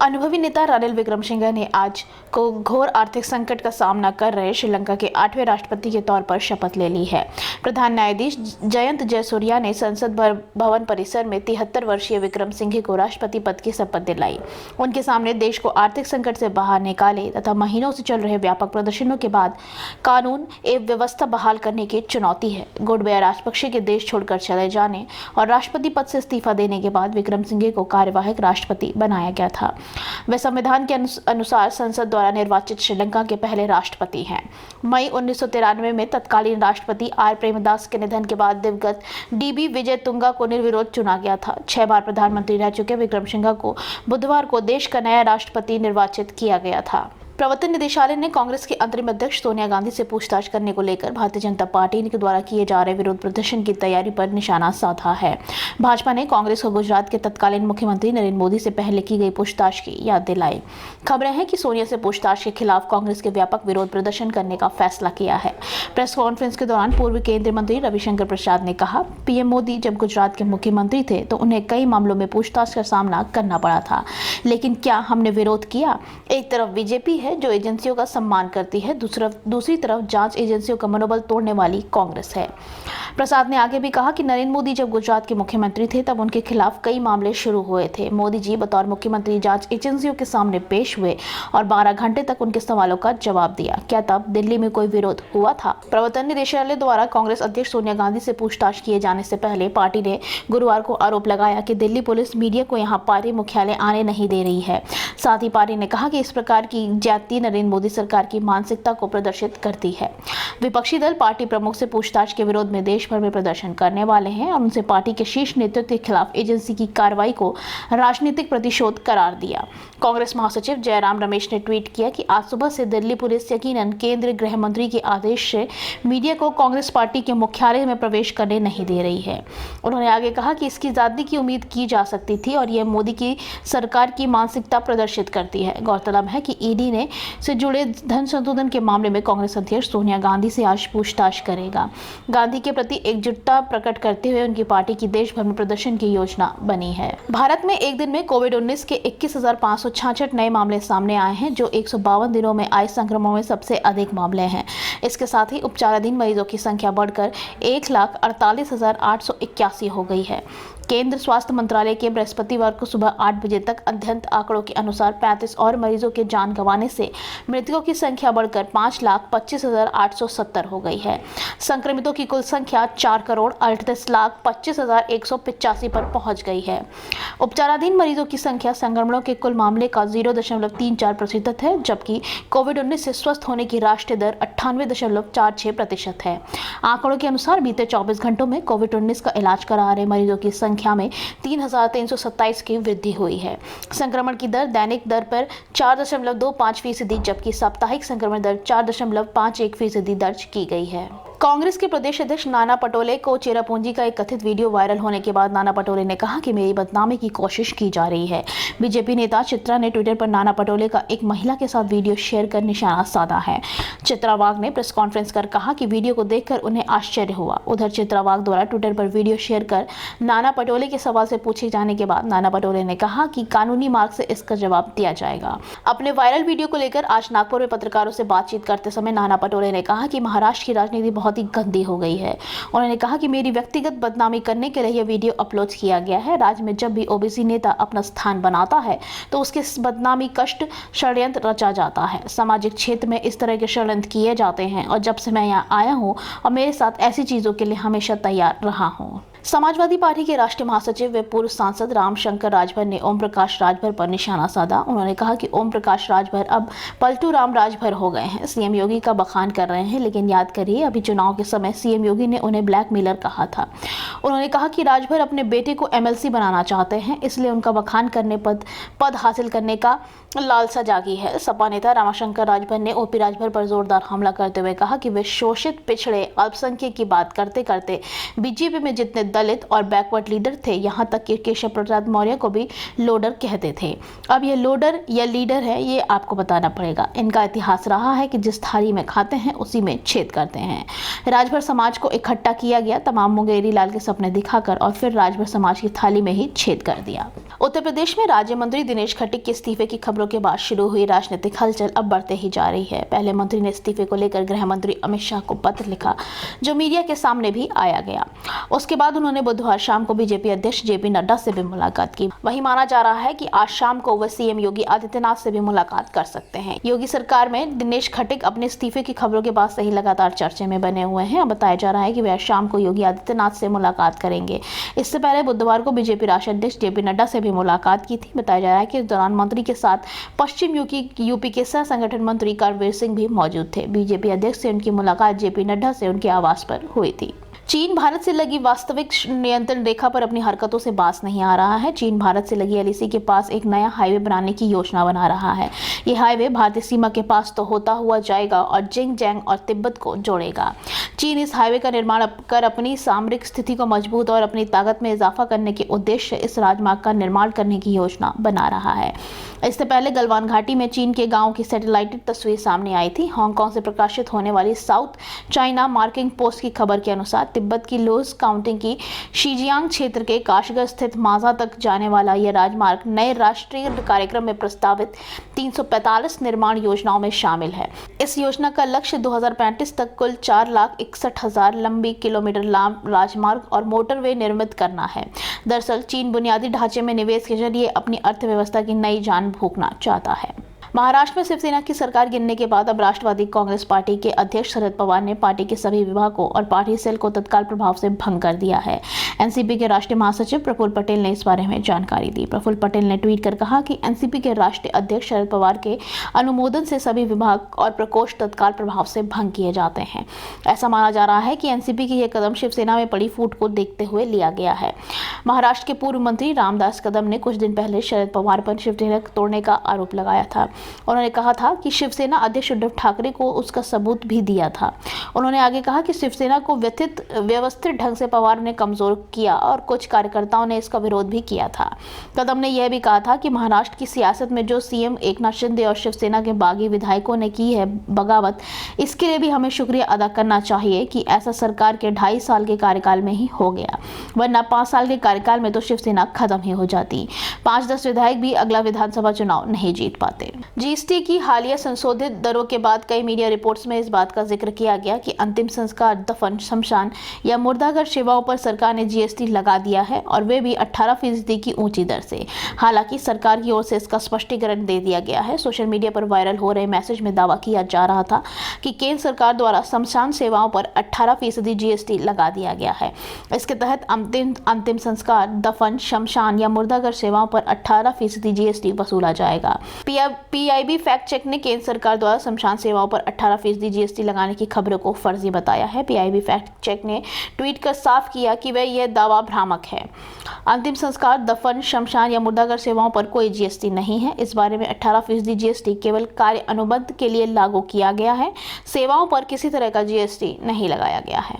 अनुभवी नेता रानिल विक्रमसिंघे ने आज को घोर आर्थिक संकट का सामना कर रहे श्रीलंका के 8वें राष्ट्रपति के तौर पर शपथ ले ली है। प्रधान न्यायाधीश जयंत जयसूर्या ने संसद भवन परिसर में 73 वर्षीय विक्रमसिंघे को राष्ट्रपति पद की शपथ दिलाई। उनके सामने देश को आर्थिक संकट से बाहर निकाले तथा महीनों से चल रहे व्यापक प्रदर्शनों के बाद कानून एवं व्यवस्था बहाल करने की चुनौती है। गोटबाया राजपक्षे के देश छोड़कर चले जाने और राष्ट्रपति पद से इस्तीफा देने के बाद विक्रमसिंघे को कार्यवाहक राष्ट्रपति बनाया गया था। वे संविधान के अनुसार संसद द्वारा निर्वाचित श्रीलंका के पहले राष्ट्रपति हैं। मई 1993 में तत्कालीन राष्ट्रपति आर प्रेमदास के निधन के बाद दिवंगत डीबी विजयतुंगा को निर्विरोध चुना गया था। 6 बार प्रधानमंत्री रह चुके विक्रमसिंघे को बुधवार को देश का नया राष्ट्रपति निर्वाचित किया गया था। प्रवर्तन निदेशालय ने कांग्रेस की अंतरिम अध्यक्ष सोनिया गांधी से पूछताछ करने को लेकर भारतीय जनता पार्टी के द्वारा किए जा रहे विरोध प्रदर्शन की तैयारी पर निशाना साधा है। भाजपा ने कांग्रेस को गुजरात के तत्कालीन मुख्यमंत्री नरेंद्र मोदी से पहले की गई पूछताछ की याद दिलाई। खबरें हैं कि सोनिया से पूछताछ के खिलाफ कांग्रेस के व्यापक विरोध प्रदर्शन करने का फैसला किया है। प्रेस कॉन्फ्रेंस के दौरान पूर्व केंद्रीय मंत्री रविशंकर प्रसाद ने कहा, पीएम मोदी जब गुजरात के मुख्यमंत्री थे तो उन्हें कई मामलों में पूछताछ का सामना करना पड़ा था, लेकिन क्या हमने विरोध किया? एक तरफ बीजेपी है जो एजेंसियों का सम्मान करती है, दूसरी तरफ जांच एजेंसियों का मनोबल तोड़ने वाली कांग्रेस है। प्रसाद ने आगे भी कहा कि नरेंद्र मोदी जब गुजरात के मुख्यमंत्री थे तब उनके खिलाफ कई मामले शुरू हुए थे। मोदी जी बतौर मुख्यमंत्री जांच एजेंसियों के सामने पेश हुए और 12 घंटे तक उनके सवालों का जवाब दिया। क्या तब दिल्ली में कोई विरोध हुआ था? प्रवर्तन निदेशालय द्वारा कांग्रेस अध्यक्ष सोनिया गांधी से पूछताछ किए जाने से पहले पार्टी ने गुरुवार को आरोप लगाया कि दिल्ली पुलिस मीडिया को यहां पार्टी मुख्यालय आने नहीं दे रही है। साथ ही पार्टी ने कहा कि इस प्रकार की ज्यादती नरेंद्र मोदी सरकार की मानसिकता को प्रदर्शित करती है। विपक्षी दल पार्टी प्रमुख से पूछताछ के विरोध में देश भर में प्रदर्शन करने वाले हैं और उनसे पार्टी के शीर्ष नेतृत्व के खिलाफ एजेंसी की कार्रवाई को राजनीतिक प्रतिशोध करार दिया। कांग्रेस महासचिव जयराम रमेश ने ट्वीट किया कि आज सुबह से दिल्ली पुलिस यकीनन केंद्रीय गृह मंत्री के आदेश से मीडिया को कांग्रेस पार्टी के मुख्यालय में प्रवेश करने नहीं दे रही है। उन्होंने आगे कहा कि इसकी ज्यादती की उम्मीद की जा सकती थी और यह मोदी की सरकार की मानसिकता प्रदर्शित करती है। गौरतलब है कि ईडी ने से जुड़े धन संशोधन के मामले में कांग्रेस अध्यक्ष सोनिया गांधी से आज पूछताछ करेगा। गांधी के प्रति एकजुटता प्रकट करते हुए उनकी पार्टी की देश भर में प्रदर्शन की योजना बनी है। भारत में एक दिन में कोविड-19 के 21,566 नए मामले सामने आए हैं, जो 152 दिनों में आए संक्रमणों में सबसे अधिक मामले हैं। इसके साथ ही उपचाराधीन मरीजों की संख्या बढ़कर 1,48,881 हो गई है। केंद्र स्वास्थ्य मंत्रालय के बृहस्पतिवार को सुबह 8 बजे तक अद्यतन आंकड़ों के अनुसार 35 और मरीजों के जान गंवाने से मृतकों की संख्या बढ़कर 5,25,870 हो गई है। संक्रमितों की कुल संख्या 4,38,25,185 पर पहुंच गई है। उपचाराधीन मरीजों की संख्या संक्रमणों के कुल मामले का 0.34% है, जबकि कोविड-19 से स्वस्थ होने की राष्ट्रीय दर 98.46% है। आंकड़ों के अनुसार बीते 24 घंटों में कोविड-19 का इलाज करा रहे मरीजों की संख्या में 3,327 की वृद्धि हुई है। संक्रमण की दर दैनिक दर पर 4.25%, जबकि साप्ताहिक संक्रमण दर 4.51% दर्ज की गई है। कांग्रेस के प्रदेश अध्यक्ष नाना पटोले को चेरापूंजी का एक कथित वीडियो वायरल होने के बाद नाना पटोले ने कहा कि मेरी बदनामी की कोशिश की जा रही है। बीजेपी नेता चित्रा ने ट्विटर पर नाना पटोले का एक महिला के साथ वीडियो शेयर कर निशाना साधा है। चित्रा वाघ ने प्रेस कॉन्फ्रेंस कर कहा कि वीडियो को देखकर उन्हें आश्चर्य हुआ। उधर चित्रा वाघ द्वारा ट्विटर पर वीडियो शेयर कर नाना पटोले के सवाल से पूछे जाने के बाद नाना पटोले ने कहा कि कानूनी मार्ग से इसका जवाब दिया जाएगा। अपने वायरल वीडियो को लेकर आज नागपुर में पत्रकारों से बातचीत करते समय नाना पटोले ने कहा कि महाराष्ट्र की राजनीति बहुत ही गंदी हो गई है। उन्होंने कहा कि मेरी व्यक्तिगत बदनामी करने के लिए यह वीडियो अपलोड किया गया है। राज्य में जब भी ओबीसी नेता अपना स्थान बनाता है तो उसके बदनामी कष्ट षड्यंत्र रचा जाता है। सामाजिक क्षेत्र में इस तरह के षड्यंत्र किए जाते हैं और जब से मैं यहाँ आया हूँ और मेरे साथ ऐसी चीजों के लिए हमेशा तैयार रहा हूँ। समाजवादी पार्टी के राष्ट्रीय महासचिव व पूर्व सांसद रामशंकर राजभर ने ओम प्रकाश राजभर पर निशाना साधा। उन्होंने कहा कि ओम प्रकाश राजभर अब पलटू राम राजभर हो गए हैं। सीएम योगी का बखान कर रहे हैं, लेकिन याद करिए अभी चुनाव के समय सीएम योगी ने उन्हें ब्लैकमेलर कहा था। उन्होंने कहा कि राजभर अपने बेटे को एमएलसी बनाना चाहते हैं, इसलिए उनका बखान करने पद हासिल करने का लालसा जागी है। सपा नेता रामशंकर राजभर ने ओपी राजभर पर जोरदार हमला करते हुए कहा कि वे शोषित, पिछड़े, अल्पसंख्यक की बात करते करते बीजेपी में जितने दलित और बैकवर्ड लीडर थे, यहाँ तक कि केशव प्रसाद मौर्य को भी लोडर कहते थे। अब ये लोडर या लीडर है, ये आपको बताना पड़ेगा। इनका इतिहास रहा है कि जिस थाली में खाते हैं उसी में छेद करते हैं। राजभर समाज को इकट्ठा किया गया। तमाम मुंगेरी लाल के सपने दिखाकर और फिर राजभर समाज की थाली में ही छेद कर दिया। उत्तर प्रदेश में राज्य मंत्री दिनेश खटीक के इस्तीफे की खबरों के बाद शुरू हुई राजनीतिक हलचल अब बढ़ते ही जा रही है। पहले मंत्री ने इस्तीफे को लेकर गृह मंत्री अमित शाह को पत्र लिखा, जो मीडिया के सामने भी आया गया। उसके बाद उन्होंने बुधवार शाम को बीजेपी अध्यक्ष जेपी नड्डा से भी मुलाकात की। वहीं माना जा रहा है कि आज शाम को वह सीएम योगी आदित्यनाथ से भी मुलाकात कर सकते हैं। योगी सरकार में दिनेश खटीक अपने इस्तीफे की खबरों के बाद से ही लगातार चर्चे में बने हुए हैं। बताया जा रहा है कि वे आज शाम को योगी आदित्यनाथ से मुलाकात करेंगे। इससे पहले बुधवार को बीजेपी राष्ट्रीय अध्यक्ष जेपी नड्डा से भी मुलाकात की थी। बताया जा रहा है कि इस दौरान मंत्री के साथ पश्चिम यूपी के सह संगठन मंत्री करवीर सिंह भी मौजूद थे। बीजेपी अध्यक्ष से उनकी मुलाकात जेपी नड्डा से उनके आवास पर हुई थी। चीन भारत से लगी वास्तविक नियंत्रण रेखा पर अपनी हरकतों से बाज नहीं आ रहा है। चीन भारत से लगी एलएसी के पास एक नया हाईवे बनाने की योजना बना रहा है। ये हाईवे भारतीय सीमा के पास तो होता हुआ जाएगा और जिंगजैंग और तिब्बत को जोड़ेगा। चीन इस हाईवे का निर्माण कर अपनी सामरिक स्थिति को मजबूत और अपनी ताकत में इजाफा करने के उद्देश्य से इस राजमार्ग का निर्माण करने की योजना बना रहा है। इससे पहले गलवान घाटी में चीन के गांव की सैटेलाइट तस्वीर सामने आई थी। हांगकांग से प्रकाशित होने वाली साउथ चाइना मार्किंग पोस्ट की खबर के अनुसार तिब्बत की लोस काउंटी की शीजियांग क्षेत्र के काशगर स्थित माजा तक जाने वाला यह राजमार्ग नए राष्ट्रीय कार्यक्रम में प्रस्तावित 345 निर्माण योजनाओं में शामिल है। इस योजना का लक्ष्य 2035 तक कुल 4,61,000 लंबी किलोमीटर राजमार्ग और मोटरवे निर्मित करना है। दरअसल चीन बुनियादी ढांचे में निवेश के जरिए अपनी अर्थव्यवस्था की नई जान फूंकना चाहता है। महाराष्ट्र में शिवसेना की सरकार गिरने के बाद अब राष्ट्रवादी कांग्रेस पार्टी के अध्यक्ष शरद पवार ने पार्टी के सभी विभागों और पार्टी सेल को तत्काल प्रभाव से भंग कर दिया है। एनसीपी के राष्ट्रीय महासचिव प्रफुल्ल पटेल ने इस बारे में जानकारी दी। प्रफुल्ल पटेल ने ट्वीट कर कहा कि एनसीपी के राष्ट्रीय अध्यक्ष शरद पवार के अनुमोदन से सभी विभाग और प्रकोष्ठ तत्काल प्रभाव से भंग किए जाते हैं। ऐसा माना जा रहा है कि एनसीपी की यह कदम शिवसेना में पड़ी फूट को देखते हुए लिया गया है। महाराष्ट्र के पूर्व मंत्री रामदास कदम ने कुछ दिन पहले शरद पवार पर शिवसेना तोड़ने का आरोप लगाया था। उन्होंने कहा था कि शिवसेना अध्यक्ष उद्धव ठाकरे को उसका सबूत भी दिया था। उन्होंने आगे कहा कि शिवसेना को व्यवस्थित ढंग से पवार ने कमजोर किया और कुछ कार्यकर्ताओं ने इसका विरोध भी किया था। कदम ने यह भी कहा था कि महाराष्ट्र की सियासत में जो सीएम एकनाथ शिंदे और शिवसेना के बागी विधायकों ने की है बगावत, इसके लिए भी हमें शुक्रिया अदा करना चाहिए कि ऐसा सरकार के 2.5 साल के कार्यकाल में ही हो गया, वरना 5 साल के कार्यकाल में तो शिवसेना खत्म ही हो जाती। 5-10 विधायक भी अगला विधानसभा चुनाव नहीं जीत पाते। जीएसटी की हालिया संशोधित दरों के बाद कई मीडिया रिपोर्ट्स में इस बात का जिक्र किया गया कि अंतिम संस्कार, दफन, शमशान या मुर्दाघर सेवाओं पर सरकार ने जीएसटी लगा दिया है और वे भी 18% की ऊंची दर से। हालांकि सरकार की ओर से इसका स्पष्टीकरण दे दिया गया है। सोशल मीडिया पर वायरल हो रहे मैसेज में दावा किया जा रहा था कि केंद्र सरकार द्वारा शमशान सेवाओं पर 18% जीएसटी लगा दिया गया है। इसके तहत अंतिम संस्कार, दफन, शमशान या मुर्दाघर सेवाओं पर 18% जीएसटी वसूला जाएगा। पीआईबी फैक्ट चेक ने केंद्र सरकार द्वारा शमशान सेवाओं पर 18% जीएसटी लगाने की खबरों को फर्जी बताया है। पीआईबी फैक्ट चेक ने ट्वीट कर साफ किया कि वह यह दावा भ्रामक है। अंतिम संस्कार, दफन, शमशान या मुर्दाघर सेवाओं पर कोई जीएसटी नहीं है। इस बारे में 18% जीएसटी केवल कार्य अनुबंध के लिए लागू किया गया है। सेवाओं पर किसी तरह का जीएसटी नहीं लगाया गया है।